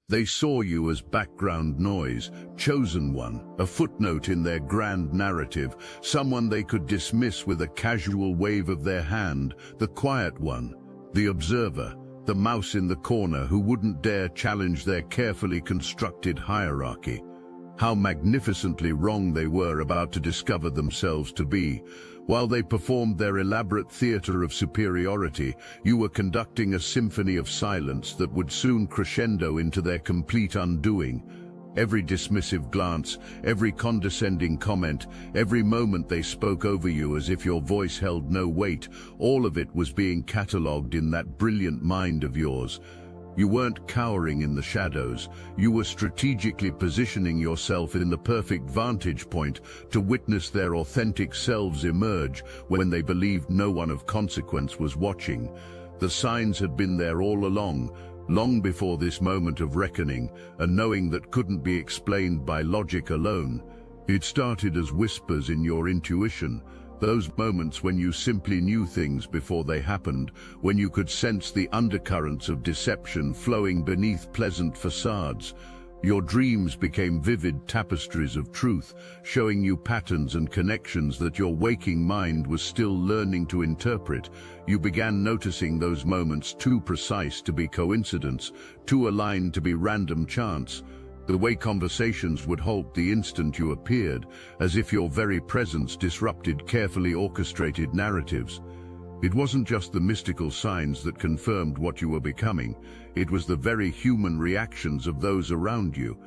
They saw you as background noise, chosen one, a footnote in their grand narrative, someone they could dismiss with a casual wave of their hand, the quiet one, the observer, the mouse in the corner who wouldn't dare challenge their carefully constructed hierarchy. How magnificently wrong they were about to discover themselves to be. While they performed their elaborate theater of superiority, you were conducting a symphony of silence that would soon crescendo into their complete undoing. Every dismissive glance, every condescending comment, every moment they spoke over you as if your voice held no weight, all of it was being catalogued in that brilliant mind of yours. You weren't cowering in the shadows. You were strategically positioning yourself in the perfect vantage point to witness their authentic selves emerge when they believed no one of consequence was watching. The signs had been there all along, long before this moment of reckoning, a knowing that couldn't be explained by logic alone. It started as whispers in your intuition, those moments when you simply knew things before they happened, when you could sense the undercurrents of deception flowing beneath pleasant facades. Your dreams became vivid tapestries of truth, showing you patterns and connections that your waking mind was still learning to interpret. You began noticing those moments too precise to be coincidence, too aligned to be random chance. The way conversations would halt the instant you appeared, as if your very presence disrupted carefully orchestrated narratives. It wasn't just the mystical signs that confirmed what you were becoming, it was the very human reactions of those around you.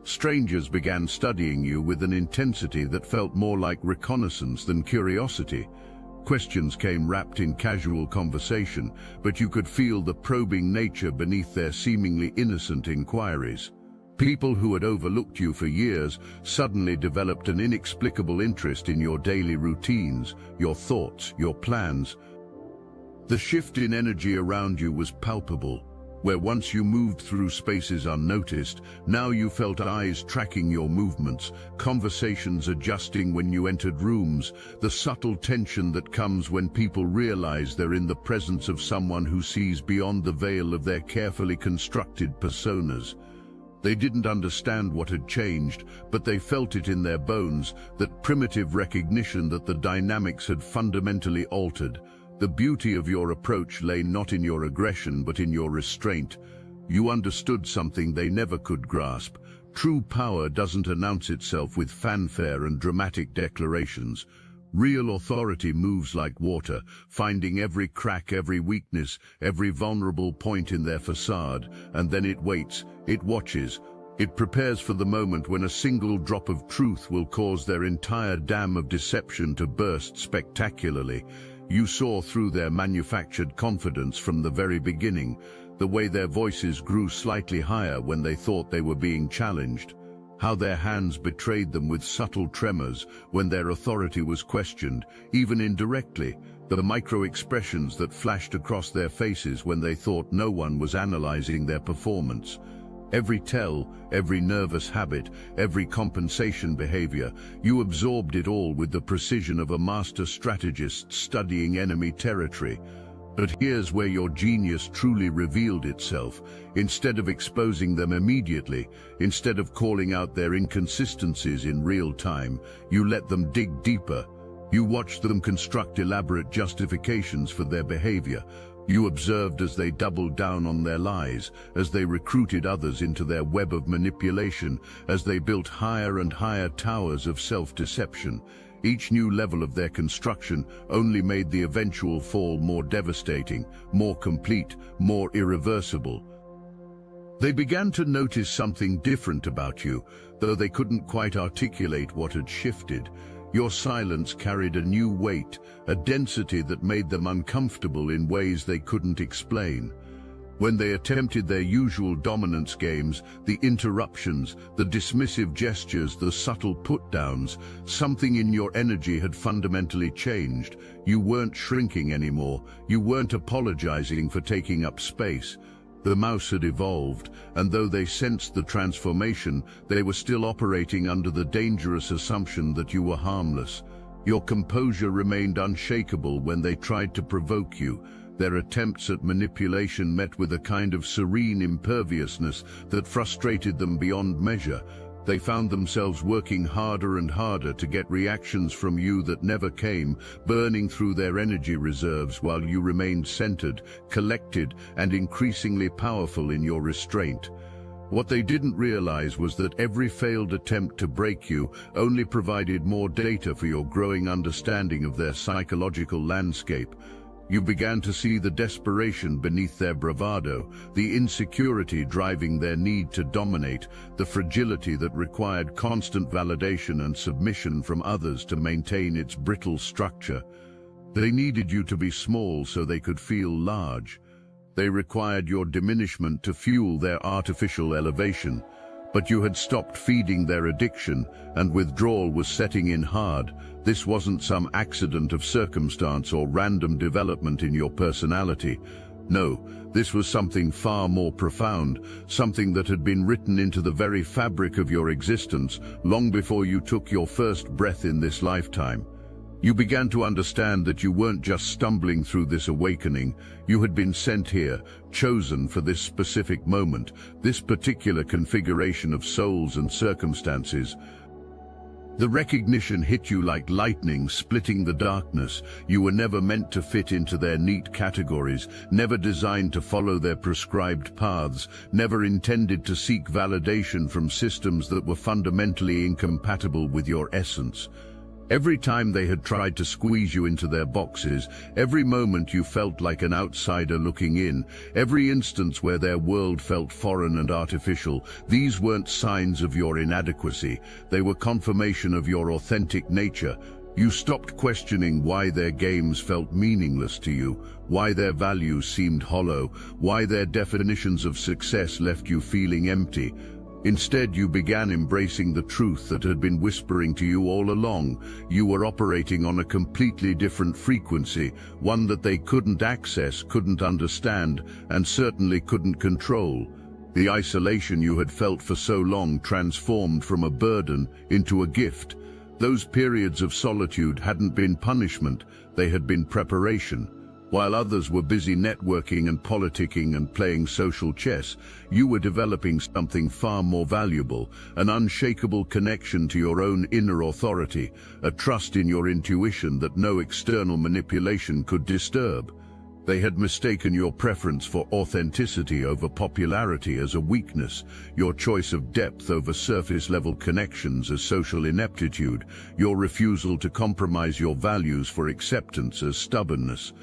Strangers began studying you with an intensity that felt more like reconnaissance than curiosity. Questions came wrapped in casual conversation, but you could feel the probing nature beneath their seemingly innocent inquiries. People who had overlooked you for years suddenly developed an inexplicable interest in your daily routines, your thoughts, your plans. The shift in energy around you was palpable. Where once you moved through spaces unnoticed, now you felt eyes tracking your movements, conversations adjusting when you entered rooms, the subtle tension that comes when people realize they're in the presence of someone who sees beyond the veil of their carefully constructed personas. They didn't understand what had changed, but they felt it in their bones, that primitive recognition that the dynamics had fundamentally altered. The beauty of your approach lay not in your aggression, but in your restraint. You understood something they never could grasp. True power doesn't announce itself with fanfare and dramatic declarations. Real authority moves like water, finding every crack, every weakness, every vulnerable point in their facade, and then it waits, it watches. It prepares for the moment when a single drop of truth will cause their entire dam of deception to burst spectacularly. You saw through their manufactured confidence from the very beginning, the way their voices grew slightly higher when they thought they were being challenged. How their hands betrayed them with subtle tremors when their authority was questioned, even indirectly, the micro-expressions that flashed across their faces when they thought no one was analyzing their performance. Every tell, every nervous habit, every compensation behavior, you absorbed it all with the precision of a master strategist studying enemy territory. But here's where your genius truly revealed itself. Instead of exposing them immediately, instead of calling out their inconsistencies in real time, you let them dig deeper. You watched them construct elaborate justifications for their behavior. You observed as they doubled down on their lies, as they recruited others into their web of manipulation, as they built higher and higher towers of self-deception. Each new level of their construction only made the eventual fall more devastating, more complete, more irreversible. They began to notice something different about you, though they couldn't quite articulate what had shifted. Your silence carried a new weight, a density that made them uncomfortable in ways they couldn't explain. When they attempted their usual dominance games, the interruptions, the dismissive gestures, the subtle put-downs, something in your energy had fundamentally changed. You weren't shrinking anymore. You weren't apologizing for taking up space. The mouse had evolved, and though they sensed the transformation, they were still operating under the dangerous assumption that you were harmless. Your composure remained unshakable when they tried to provoke you. Their attempts at manipulation met with a kind of serene imperviousness that frustrated them beyond measure. They found themselves working harder and harder to get reactions from you that never came, burning through their energy reserves while you remained centered, collected, and increasingly powerful in your restraint. What they didn't realize was that every failed attempt to break you only provided more data for your growing understanding of their psychological landscape. You began to see the desperation beneath their bravado, the insecurity driving their need to dominate, the fragility that required constant validation and submission from others to maintain its brittle structure. They needed you to be small so they could feel large. They required your diminishment to fuel their artificial elevation. But you had stopped feeding their addiction, and withdrawal was setting in hard. This wasn't some accident of circumstance or random development in your personality. No, this was something far more profound, something that had been written into the very fabric of your existence long before you took your first breath in this lifetime. You began to understand that you weren't just stumbling through this awakening. You had been sent here, chosen for this specific moment, this particular configuration of souls and circumstances. The recognition hit you like lightning, splitting the darkness. You were never meant to fit into their neat categories, never designed to follow their prescribed paths, never intended to seek validation from systems that were fundamentally incompatible with your essence. Every time they had tried to squeeze you into their boxes, every moment you felt like an outsider looking in, every instance where their world felt foreign and artificial, these weren't signs of your inadequacy, they were confirmation of your authentic nature. You stopped questioning why their games felt meaningless to you, why their values seemed hollow, why their definitions of success left you feeling empty. Instead, you began embracing the truth that had been whispering to you all along. You were operating on a completely different frequency, one that they couldn't access, couldn't understand, and certainly couldn't control. The isolation you had felt for so long transformed from a burden into a gift. Those periods of solitude hadn't been punishment, they had been preparation. While others were busy networking and politicking and playing social chess, you were developing something far more valuable, an unshakable connection to your own inner authority, a trust in your intuition that no external manipulation could disturb. They had mistaken your preference for authenticity over popularity as a weakness, your choice of depth over surface-level connections as social ineptitude, your refusal to compromise your values for acceptance as stubbornness.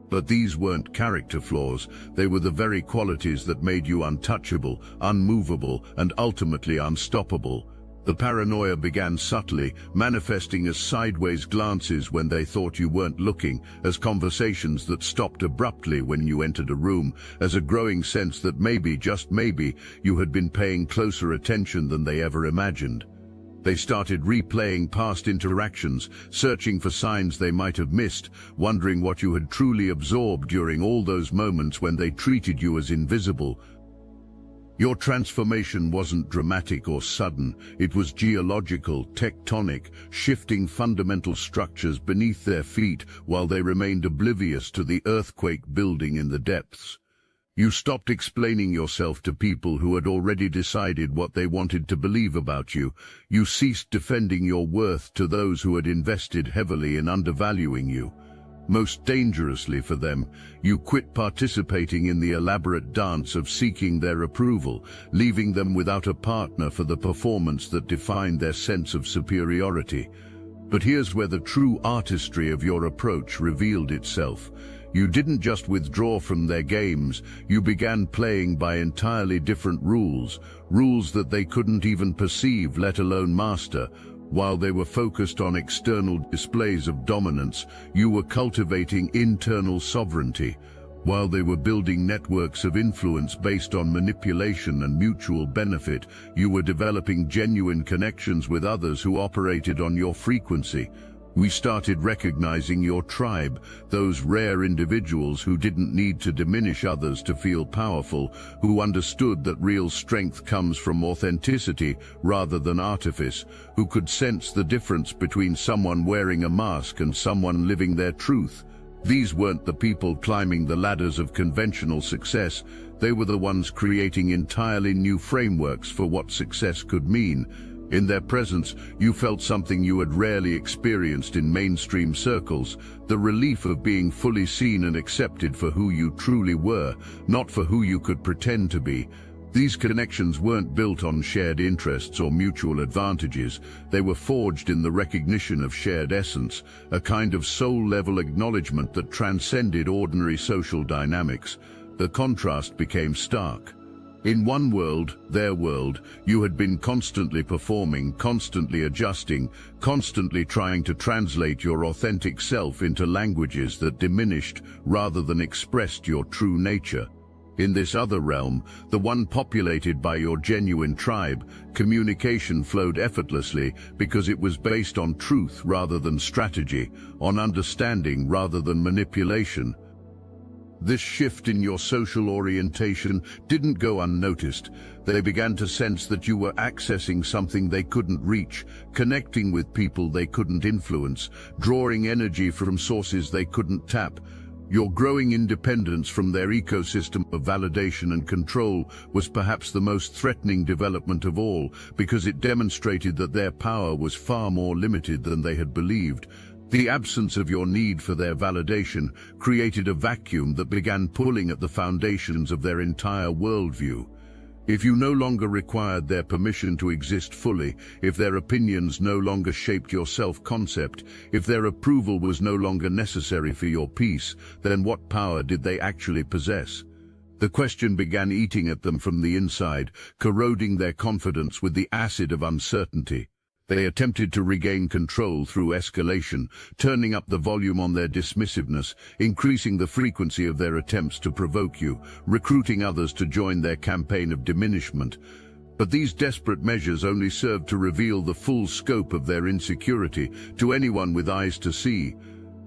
But these weren't character flaws, they were the very qualities that made you untouchable, unmovable, and ultimately unstoppable. The paranoia began subtly, manifesting as sideways glances when they thought you weren't looking, as conversations that stopped abruptly when you entered a room, as a growing sense that maybe, just maybe, you had been paying closer attention than they ever imagined. They started replaying past interactions, searching for signs they might have missed, wondering what you had truly absorbed during all those moments when they treated you as invisible. Your transformation wasn't dramatic or sudden, it was geological, tectonic, shifting fundamental structures beneath their feet while they remained oblivious to the earthquake building in the depths. You stopped explaining yourself to people who had already decided what they wanted to believe about you. You ceased defending your worth to those who had invested heavily in undervaluing you. Most dangerously for them, you quit participating in the elaborate dance of seeking their approval, leaving them without a partner for the performance that defined their sense of superiority. But here's where the true artistry of your approach revealed itself. You didn't just withdraw from their games, you began playing by entirely different rules, rules that they couldn't even perceive, let alone master. While they were focused on external displays of dominance, you were cultivating internal sovereignty. While they were building networks of influence based on manipulation and mutual benefit, you were developing genuine connections with others who operated on your frequency. We started recognizing your tribe, those rare individuals who didn't need to diminish others to feel powerful, who understood that real strength comes from authenticity rather than artifice, who could sense the difference between someone wearing a mask and someone living their truth. These weren't the people climbing the ladders of conventional success. They were the ones creating entirely new frameworks for what success could mean. In their presence, you felt something you had rarely experienced in mainstream circles, the relief of being fully seen and accepted for who you truly were, not for who you could pretend to be. These connections weren't built on shared interests or mutual advantages. They were forged in the recognition of shared essence, a kind of soul-level acknowledgement that transcended ordinary social dynamics. The contrast became stark. In one world, their world, you had been constantly performing, constantly adjusting, constantly trying to translate your authentic self into languages that diminished rather than expressed your true nature. In this other realm, the one populated by your genuine tribe, communication flowed effortlessly because it was based on truth rather than strategy, on understanding rather than manipulation. This shift in your social orientation didn't go unnoticed. They began to sense that you were accessing something they couldn't reach, connecting with people they couldn't influence, drawing energy from sources they couldn't tap. Your growing independence from their ecosystem of validation and control was perhaps the most threatening development of all, because it demonstrated that their power was far more limited than they had believed. The absence of your need for their validation created a vacuum that began pulling at the foundations of their entire worldview. If you no longer required their permission to exist fully, if their opinions no longer shaped your self-concept, if their approval was no longer necessary for your peace, then what power did they actually possess? The question began eating at them from the inside, corroding their confidence with the acid of uncertainty. They attempted to regain control through escalation, turning up the volume on their dismissiveness, increasing the frequency of their attempts to provoke you, recruiting others to join their campaign of diminishment. But these desperate measures only served to reveal the full scope of their insecurity to anyone with eyes to see.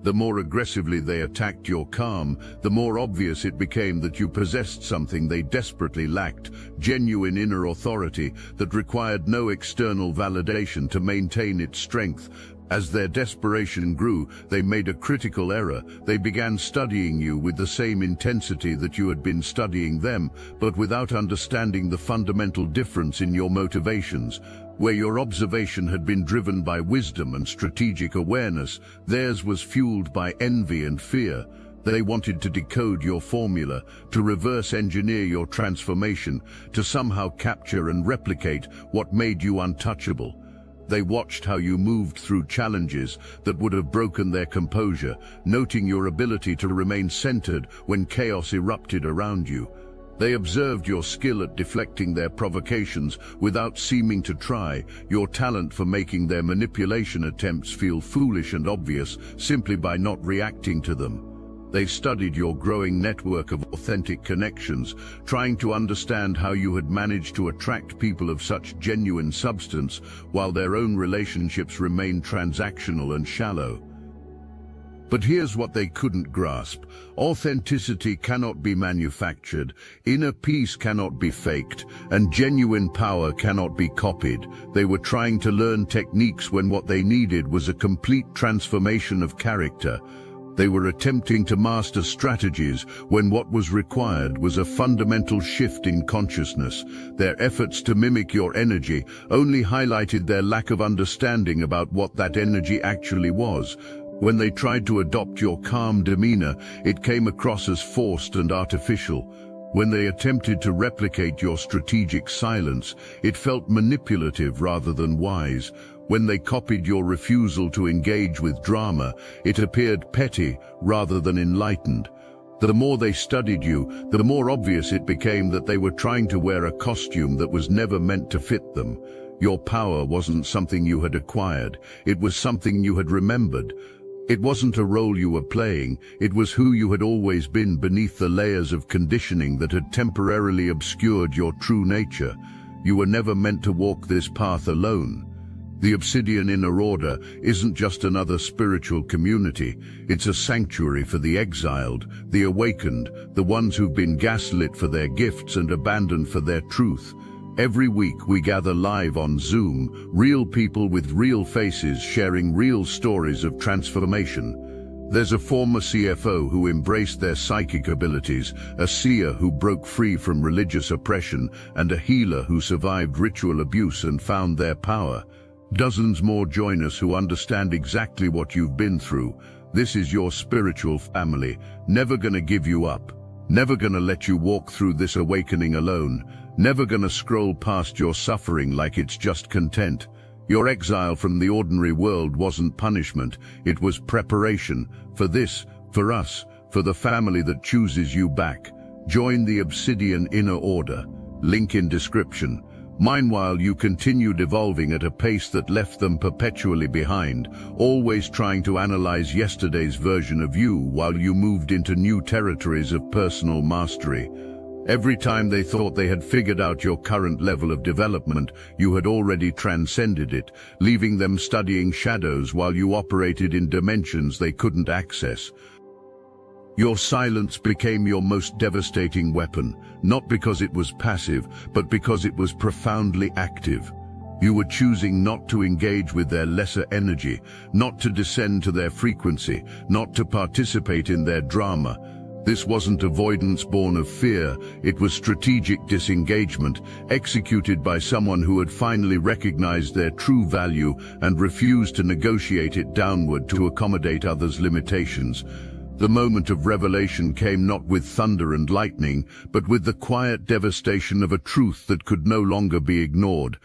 The more aggressively they attacked your calm, the more obvious it became that you possessed something they desperately lacked, genuine inner authority that required no external validation to maintain its strength. As their desperation grew, they made a critical error. They began studying you with the same intensity that you had been studying them, but without understanding the fundamental difference in your motivations. Where your observation had been driven by wisdom and strategic awareness, theirs was fueled by envy and fear. They wanted to decode your formula, to reverse engineer your transformation, to somehow capture and replicate what made you untouchable. They watched how you moved through challenges that would have broken their composure, noting your ability to remain centered when chaos erupted around you. They observed your skill at deflecting their provocations without seeming to try, your talent for making their manipulation attempts feel foolish and obvious simply by not reacting to them. They studied your growing network of authentic connections, trying to understand how you had managed to attract people of such genuine substance while their own relationships remained transactional and shallow. But here's what they couldn't grasp. Authenticity cannot be manufactured, inner peace cannot be faked, and genuine power cannot be copied. They were trying to learn techniques when what they needed was a complete transformation of character. They were attempting to master strategies when what was required was a fundamental shift in consciousness. Their efforts to mimic your energy only highlighted their lack of understanding about what that energy actually was. When they tried to adopt your calm demeanor, it came across as forced and artificial. When they attempted to replicate your strategic silence, it felt manipulative rather than wise. When they copied your refusal to engage with drama, it appeared petty rather than enlightened. The more they studied you, the more obvious it became that they were trying to wear a costume that was never meant to fit them. Your power wasn't something you had acquired, it was something you had remembered. It wasn't a role you were playing, it was who you had always been beneath the layers of conditioning that had temporarily obscured your true nature. You were never meant to walk this path alone. The Obsidian Inner Order isn't just another spiritual community, it's a sanctuary for the exiled, the awakened, the ones who've been gaslit for their gifts and abandoned for their truth. Every week we gather live on Zoom, real people with real faces sharing real stories of transformation. There's a former CFO who embraced their psychic abilities, a seer who broke free from religious oppression, and a healer who survived ritual abuse and found their power. Dozens more join us who understand exactly what you've been through. This is your spiritual family, never gonna give you up, never gonna let you walk through this awakening alone, never gonna scroll past your suffering like it's just content. Your exile from the ordinary world wasn't punishment, it was preparation. For this, for us, for the family that chooses you back. Join the Obsidian Inner Order. Link in description. Meanwhile, you continued evolving at a pace that left them perpetually behind, always trying to analyze yesterday's version of you while you moved into new territories of personal mastery. Every time they thought they had figured out your current level of development, you had already transcended it, leaving them studying shadows while you operated in dimensions they couldn't access. Your silence became your most devastating weapon, not because it was passive, but because it was profoundly active. You were choosing not to engage with their lesser energy, not to descend to their frequency, not to participate in their drama. This wasn't avoidance born of fear, it was strategic disengagement, executed by someone who had finally recognized their true value and refused to negotiate it downward to accommodate others' limitations. The moment of revelation came not with thunder and lightning, but with the quiet devastation of a truth that could no longer be ignored.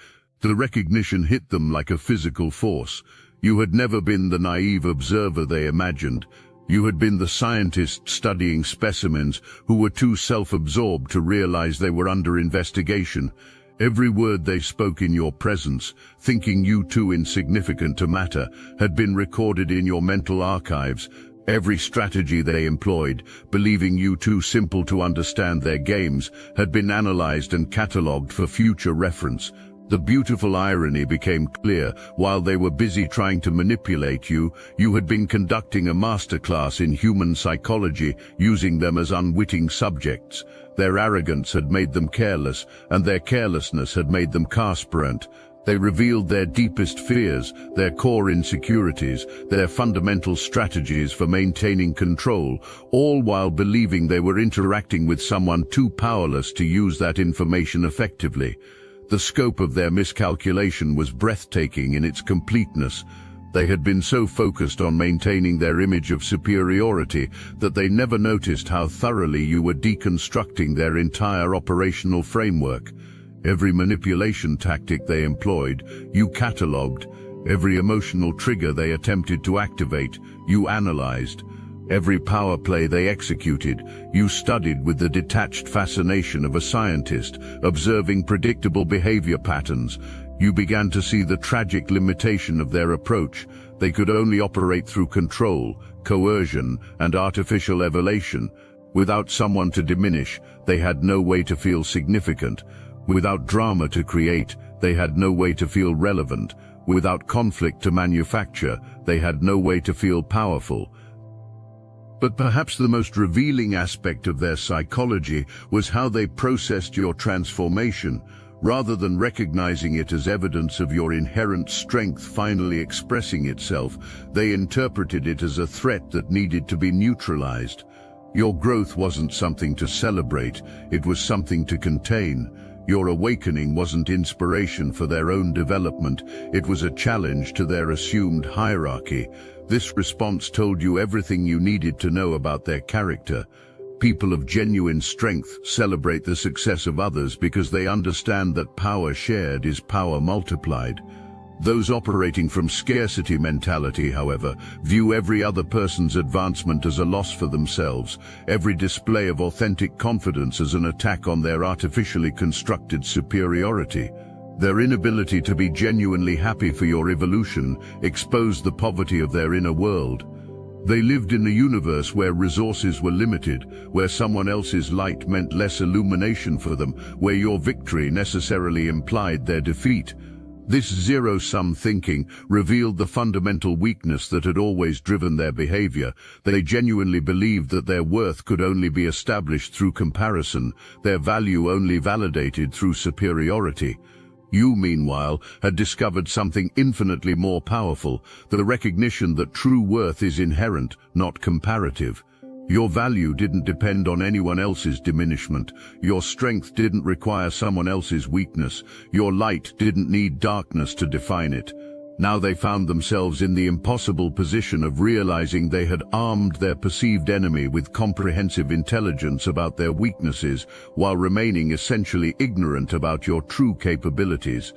The recognition hit them like a physical force. You had never been the naive observer they imagined. You had been the scientist studying specimens who were too self-absorbed to realize they were under investigation. Every word they spoke in your presence, thinking you too insignificant to matter, had been recorded in your mental archives. Every strategy they employed, believing you too simple to understand their games, had been analyzed and catalogued for future reference. The beautiful irony became clear. While they were busy trying to manipulate you, you had been conducting a masterclass in human psychology, using them as unwitting subjects. Their arrogance had made them careless, and their carelessness had made them casperant. They revealed their deepest fears, their core insecurities, their fundamental strategies for maintaining control, all while believing they were interacting with someone too powerless to use that information effectively. The scope of their miscalculation was breathtaking in its completeness. They had been so focused on maintaining their image of superiority that they never noticed how thoroughly you were deconstructing their entire operational framework. Every manipulation tactic they employed, you catalogued. Every emotional trigger they attempted to activate, you analyzed. Every power play they executed, you studied with the detached fascination of a scientist, observing predictable behavior patterns. You began to see the tragic limitation of their approach. They could only operate through control, coercion, and artificial evaluation. Without someone to diminish, they had no way to feel significant. Without drama to create, they had no way to feel relevant. Without conflict to manufacture, they had no way to feel powerful. But perhaps the most revealing aspect of their psychology was how they processed your transformation. Rather than recognizing it as evidence of your inherent strength finally expressing itself, they interpreted it as a threat that needed to be neutralized. Your growth wasn't something to celebrate, it was something to contain. Your awakening wasn't inspiration for their own development, it was a challenge to their assumed hierarchy. This response told you everything you needed to know about their character. People of genuine strength celebrate the success of others because they understand that power shared is power multiplied. Those operating from scarcity mentality, however, view every other person's advancement as a loss for themselves, every display of authentic confidence as an attack on their artificially constructed superiority. Their inability to be genuinely happy for your evolution exposed the poverty of their inner world. They lived in a universe where resources were limited, where someone else's light meant less illumination for them, where your victory necessarily implied their defeat. This zero-sum thinking revealed the fundamental weakness that had always driven their behavior. They genuinely believed that their worth could only be established through comparison, their value only validated through superiority. You, meanwhile, had discovered something infinitely more powerful, the recognition that true worth is inherent, not comparative. Your value didn't depend on anyone else's diminishment. Your strength didn't require someone else's weakness. Your light didn't need darkness to define it. Now they found themselves in the impossible position of realizing they had armed their perceived enemy with comprehensive intelligence about their weaknesses, while remaining essentially ignorant about your true capabilities.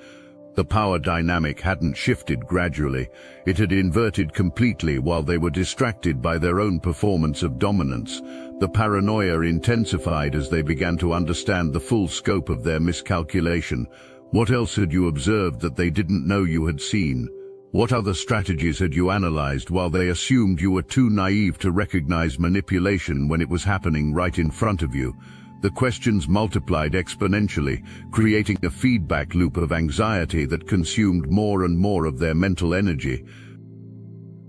The power dynamic hadn't shifted gradually. It had inverted completely while they were distracted by their own performance of dominance. The paranoia intensified as they began to understand the full scope of their miscalculation. What else had you observed that they didn't know you had seen? What other strategies had you analyzed while they assumed you were too naive to recognize manipulation when it was happening right in front of you? The questions multiplied exponentially, creating a feedback loop of anxiety that consumed more and more of their mental energy.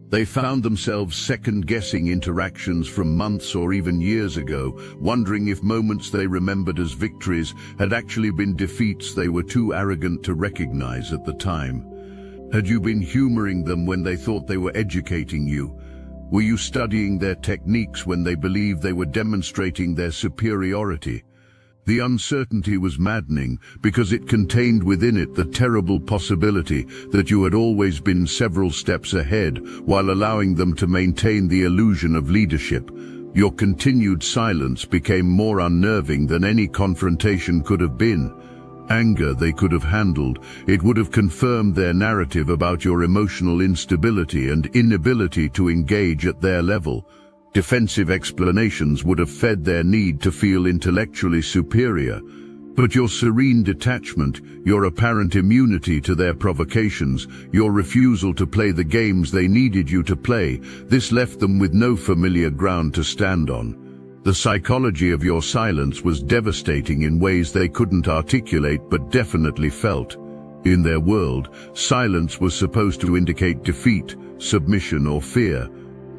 They found themselves second-guessing interactions from months or even years ago, wondering if moments they remembered as victories had actually been defeats they were too arrogant to recognize at the time. Had you been humoring them when they thought they were educating you? Were you studying their techniques when they believed they were demonstrating their superiority? The uncertainty was maddening because it contained within it the terrible possibility that you had always been several steps ahead while allowing them to maintain the illusion of leadership. Your continued silence became more unnerving than any confrontation could have been. Anger they could have handled. It would have confirmed their narrative about your emotional instability and inability to engage at their level. Defensive explanations would have fed their need to feel intellectually superior. But your serene detachment, your apparent immunity to their provocations, your refusal to play the games they needed you to play, this left them with no familiar ground to stand on. The psychology of your silence was devastating in ways they couldn't articulate but definitely felt. In their world, silence was supposed to indicate defeat, submission, or fear.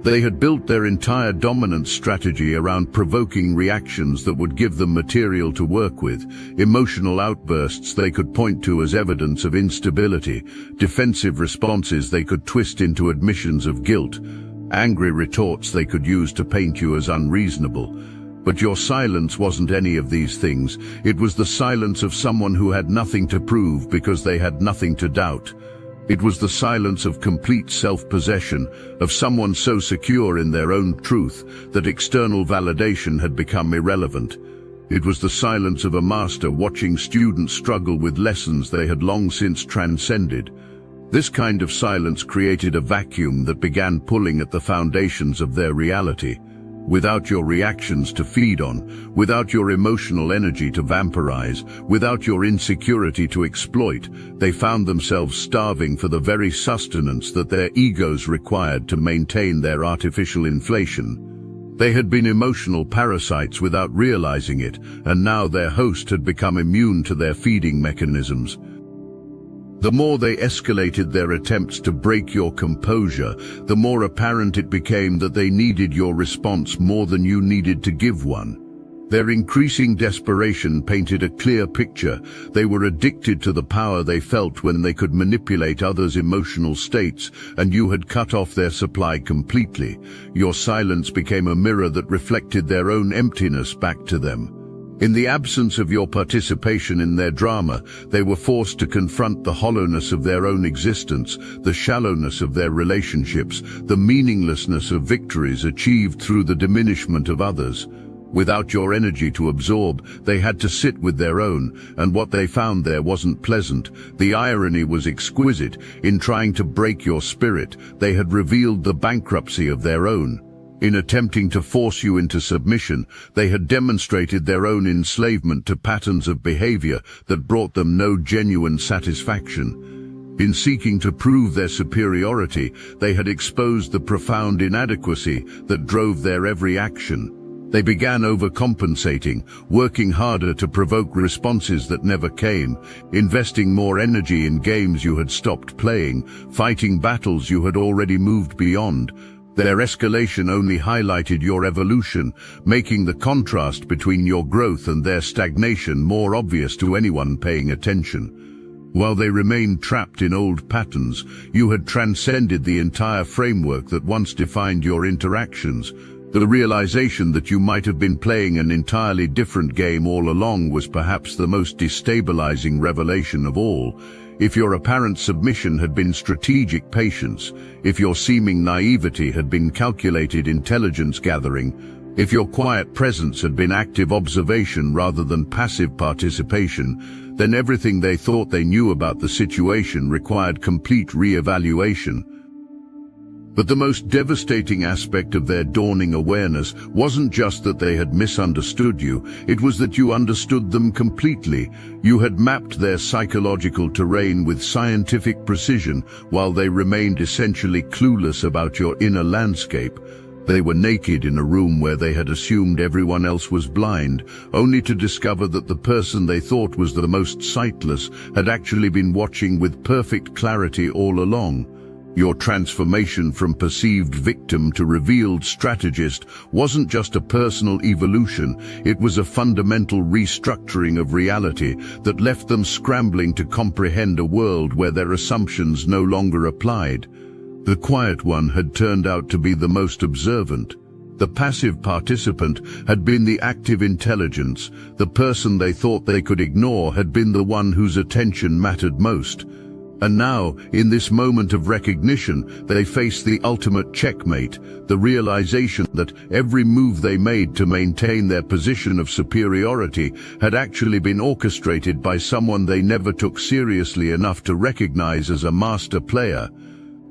They had built their entire dominance strategy around provoking reactions that would give them material to work with, emotional outbursts they could point to as evidence of instability, defensive responses they could twist into admissions of guilt, angry retorts they could use to paint you as unreasonable. But your silence wasn't any of these things. It was the silence of someone who had nothing to prove because they had nothing to doubt. It was the silence of complete self-possession, of someone so secure in their own truth that external validation had become irrelevant. It was the silence of a master watching students struggle with lessons they had long since transcended. This kind of silence created a vacuum that began pulling at the foundations of their reality. Without your reactions to feed on, without your emotional energy to vampirize, without your insecurity to exploit, they found themselves starving for the very sustenance that their egos required to maintain their artificial inflation. They had been emotional parasites without realizing it, and now their host had become immune to their feeding mechanisms. The more they escalated their attempts to break your composure, the more apparent it became that they needed your response more than you needed to give one. Their increasing desperation painted a clear picture. They were addicted to the power they felt when they could manipulate others' emotional states, and you had cut off their supply completely. Your silence became a mirror that reflected their own emptiness back to them. In the absence of your participation in their drama, they were forced to confront the hollowness of their own existence, the shallowness of their relationships, the meaninglessness of victories achieved through the diminishment of others. Without your energy to absorb, they had to sit with their own, and what they found there wasn't pleasant. The irony was exquisite. In trying to break your spirit, they had revealed the bankruptcy of their own. In attempting to force you into submission, they had demonstrated their own enslavement to patterns of behavior that brought them no genuine satisfaction. In seeking to prove their superiority, they had exposed the profound inadequacy that drove their every action. They began overcompensating, working harder to provoke responses that never came, investing more energy in games you had stopped playing, fighting battles you had already moved beyond. Their escalation only highlighted your evolution, making the contrast between your growth and their stagnation more obvious to anyone paying attention. While they remained trapped in old patterns, you had transcended the entire framework that once defined your interactions. The realization that you might have been playing an entirely different game all along was perhaps the most destabilizing revelation of all. If your apparent submission had been strategic patience, if your seeming naivety had been calculated intelligence gathering, if your quiet presence had been active observation rather than passive participation, then everything they thought they knew about the situation required complete re-evaluation. But the most devastating aspect of their dawning awareness wasn't just that they had misunderstood you, it was that you understood them completely. You had mapped their psychological terrain with scientific precision, while they remained essentially clueless about your inner landscape. They were naked in a room where they had assumed everyone else was blind, only to discover that the person they thought was the most sightless had actually been watching with perfect clarity all along. Your transformation from perceived victim to revealed strategist wasn't just a personal evolution, it was a fundamental restructuring of reality that left them scrambling to comprehend a world where their assumptions no longer applied. The quiet one had turned out to be the most observant. The passive participant had been the active intelligence. The person they thought they could ignore had been the one whose attention mattered most. And now, in this moment of recognition, they face the ultimate checkmate, the realization that every move they made to maintain their position of superiority had actually been orchestrated by someone they never took seriously enough to recognize as a master player.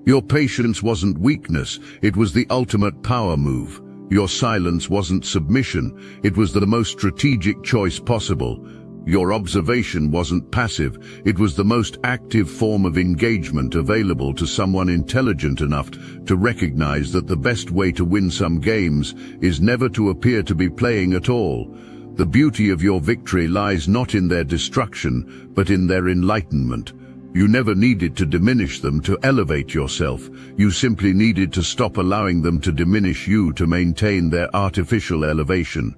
Your patience wasn't weakness, it was the ultimate power move. Your silence wasn't submission, it was the most strategic choice possible. Your observation wasn't passive, it was the most active form of engagement available to someone intelligent enough to recognize that the best way to win some games is never to appear to be playing at all. The beauty of your victory lies not in their destruction, but in their enlightenment. You never needed to diminish them to elevate yourself. You simply needed to stop allowing them to diminish you to maintain their artificial elevation.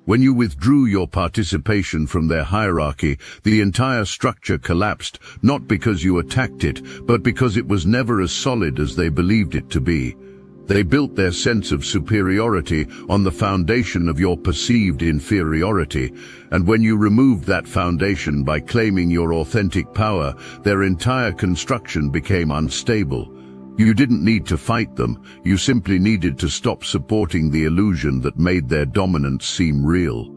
When you withdrew your participation from their hierarchy, the entire structure collapsed, not because you attacked it, but because it was never as solid as they believed it to be. They built their sense of superiority on the foundation of your perceived inferiority, and when you removed that foundation by claiming your authentic power, their entire construction became unstable. You didn't need to fight them, you simply needed to stop supporting the illusion that made their dominance seem real.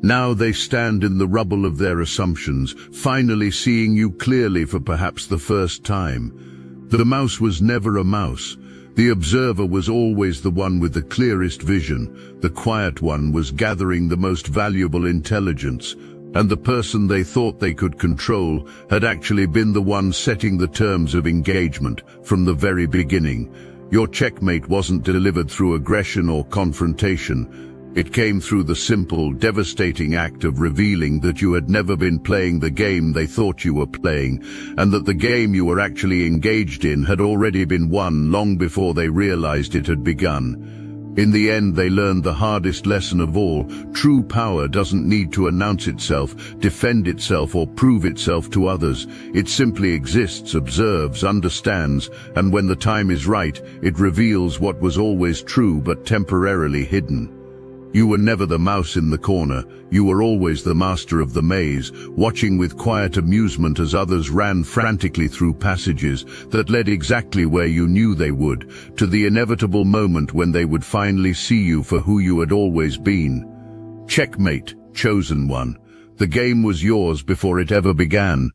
Now they stand in the rubble of their assumptions, finally seeing you clearly for perhaps the first time. The mouse was never a mouse. The observer was always the one with the clearest vision. The quiet one was gathering the most valuable intelligence. And the person they thought they could control had actually been the one setting the terms of engagement from the very beginning. Your checkmate wasn't delivered through aggression or confrontation. It came through the simple, devastating act of revealing that you had never been playing the game they thought you were playing, and that the game you were actually engaged in had already been won long before they realized it had begun. In the end, they learned the hardest lesson of all. True power doesn't need to announce itself, defend itself, or prove itself to others. It simply exists, observes, understands, and when the time is right, it reveals what was always true but temporarily hidden. You were never the mouse in the corner. You were always the master of the maze, watching with quiet amusement as others ran frantically through passages that led exactly where you knew they would, to the inevitable moment when they would finally see you for who you had always been. Checkmate, chosen one. The game was yours before it ever began.